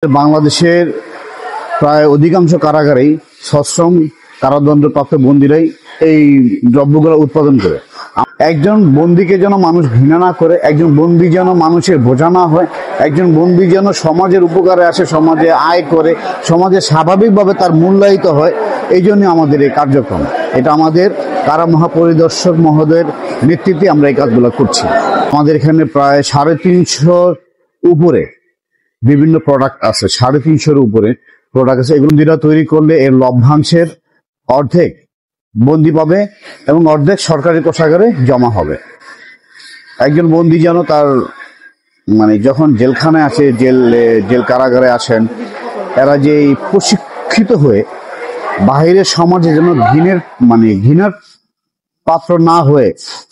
বাংলাদেশের প্রায় অধিকাংশ কারাগারেই সশ্রম কারাদণ্ডপ্রাপ্ত বন্দীরাই এই দ্রব্যগুলো উৎপাদন করে। একজন বন্দীকে যেন মানুষ ঘৃণা না করে, একজন বন্দী যেন মানুষের বোঝা না হয়, একজন বন্দী যেন সমাজের উপকারে আসে, সমাজে আয় করে, সমাজে স্বাভাবিকভাবে তার মূল্যায়িত হয়, এই জন্য আমাদের এই কার্যক্রম। এটা আমাদের কারা মহাপরিদর্শক মহোদয়ের নেতৃত্বে আমরা এই কাজগুলো করছি। আমাদের এখানে প্রায় 350 উপরে বিভিন্ন প্রোডাক্ট আছে, 350 উপরে প্রোডাক্ট আছে। এগুলো বন্দীরা তৈরি করলে এর লভ্যাংশের অর্ধেক বন্দী পাবে এবং অর্ধেক সরকারি কোষাগারে জমা হবে। একজন বন্দী যেন তার যখন জেলখানায় আসে, জেল কারাগারে আসেন, এরা যে প্রশিক্ষিত হয়ে বাহিরের সমাজে যেন ঘৃণার পাত্র না হয়ে,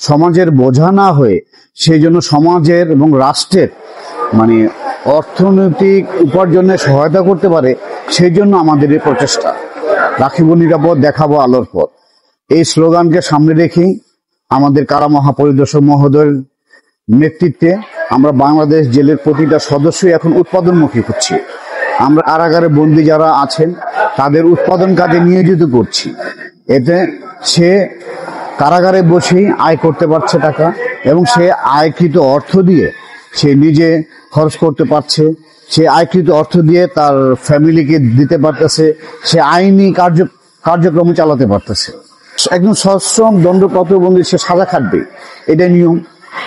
সমাজের বোঝা না হয়ে, সেই জন্য সমাজের এবং রাষ্ট্রের অর্থনৈতিক উপার্জনে সহায়তা করতে পারে, সেই জন্য আমাদের এই প্রচেষ্টা। রাখিব নিরাপদ, দেখাবো আলোর পথ, এই স্লোগানকে সামনে রেখেই আমাদের কারা মহাপরিদর্শক মহোদয়ের নেতৃত্বে আমরা বাংলাদেশ জেলের প্রতিটা সদস্যই এখন উৎপাদনমুখী করছি। আমরা কারাগারে বন্দী যারা আছেন তাদের উৎপাদন কাজে নিয়োজিত করছি। এতে সে কারাগারে বসেই আয় করতে পারছে টাকা, এবং সে আয়কৃত অর্থ দিয়ে সে নিজে খরচ করতে পারছে, সে আয়কৃত অর্থ দিয়ে তার ফ্যামিলিকে দিতে পারতেছে, সে আইনি কার্যক্রম চালাতে পারতেছে। একদম সশ্রম দণ্ডপ্রাপ্ত বন্দী সে সাজা খাটবে, এটা নিয়ম।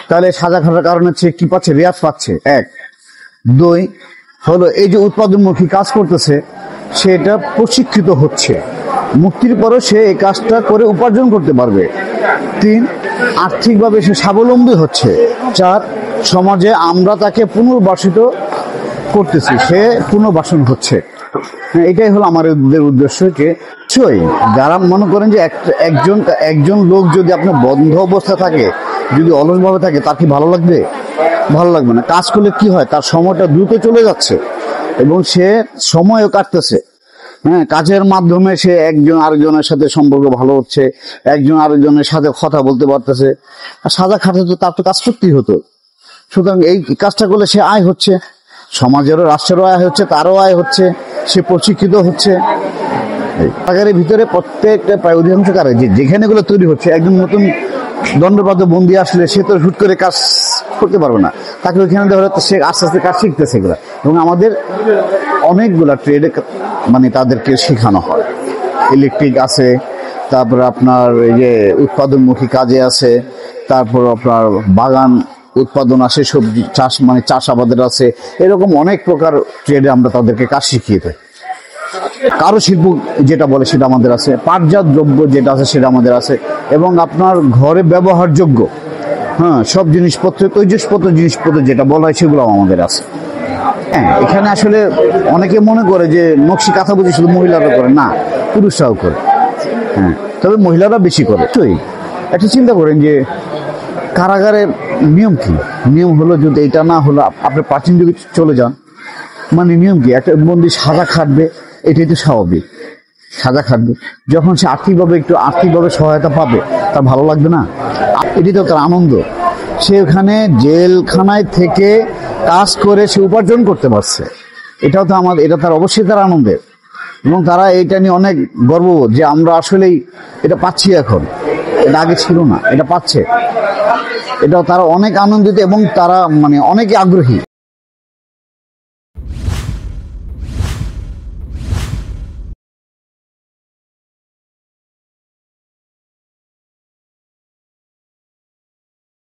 তাহলে সাজা খাটার কারণে সে কি পাচ্ছে? রেয়াত পাচ্ছে। 1, 2 হলো এই যে উৎপাদনমুখী কাজ করতেছে, সেটা প্রশিক্ষিত হচ্ছে, মুক্তির পরও সে এই কাজটা করে উপার্জন করতে পারবে। 3, আর্থিকভাবে সে স্বাবলম্বী হচ্ছে। 4, সমাজে আমরা তাকে পুনর্বাসিত করতেছি, সে পুনর্বাসন হচ্ছে। এটাই হলো আমাদের উদ্দেশ্য। যারা মনে করেন যে একজন লোক যদি আপনার বন্ধ অবস্থা থাকে, যদি অলসভাবে থাকে, তার কি ভালো লাগবে? ভালো লাগবে না। কাজ করলে কি হয়? তার সময়টা দ্রুত চলে যাচ্ছে এবং সে সময়ও কাটতেছে। কাজের মাধ্যমে সে একজন আরেকজনের সাথে সম্পর্ক ভালো হচ্ছে, একজন আরেকজনের সাথে কথা বলতে পারতেছে। আর সাজা খাটাতে তার তো কাজ করতেই হতো। সুতরাং এই কাজটা করলে সে আয় হচ্ছে, সমাজেরও রাষ্ট্রেরও আয় হচ্ছে, তারও আয় হচ্ছে, সে প্রশিক্ষিত হচ্ছে। কারাগারের ভিতরে প্রত্যেকটা প্রায় অধিকাংশ কারাগারে যেখানে এগুলো তৈরি হচ্ছে, একজন নতুন দণ্ডপ্রাপ্ত বন্দী আসলে সে তো হুট করে কাজ করতে পারবে না, তাকে ওইখানে দেওয়া হলে সে আস্তে আস্তে কাজ শিখতেছে এগুলো। এবং আমাদের অনেকগুলা ট্রেডে তাদেরকে শেখানো হয়। ইলেকট্রিক আছে, তারপর আপনার এই যে উৎপাদনমুখী কাজে আছে, তারপর আপনার বাগান উৎপাদন আছে, সবজি চাষ চাষাবাদের আছে, এরকম অনেক প্রকার ট্রেডে আমরা তাদেরকে কাজ শিখিয়ে থাকি। কারুশিল্প যেটা বলে সেটা আমাদের আছে, পাটজাত দ্রব্য যেটা আছে সেটা আমাদের আছে, এবং আপনার ঘরে ব্যবহারযোগ্য সব জিনিসপত্র, জিনিসপত্র যেটা বলা হয় সেগুলো আমাদের আছে। এখানে আসলে অনেকে মনে করে যে নকশি কাঁথা বুঝি শুধু মহিলারা করে, না, পুরুষরাও করে। তবে মহিলারা বেশি করে। একটা চিন্তা করেন যে কারাগারের নিয়ম কি? নিয়ম হলো, যদি এটা না হলো আপনি প্রাচীন যুগে চলে যান, নিয়ম কি? একটা বন্দী সাজা খাটবে, এটাই তো স্বাভাবিক। সাজা খাটবে, যখন সে আর্থিকভাবে সহায়তা পাবে, তার ভালো লাগবে না? এটি তো তার আনন্দ। সে ওখানে জেলখানায় থেকে কাজ করে সে উপার্জন করতে পারছে, এটা তার অবশ্যই তার আনন্দের। এবং তারা এটা নিয়ে অনেক গর্ববোধ যে আমরা আসলেই এটা পাচ্ছি এখন, এটা আগে ছিল না, এটা পাচ্ছে। এটা তারা অনেক আনন্দিত এবং তারা অনেকে আগ্রহী।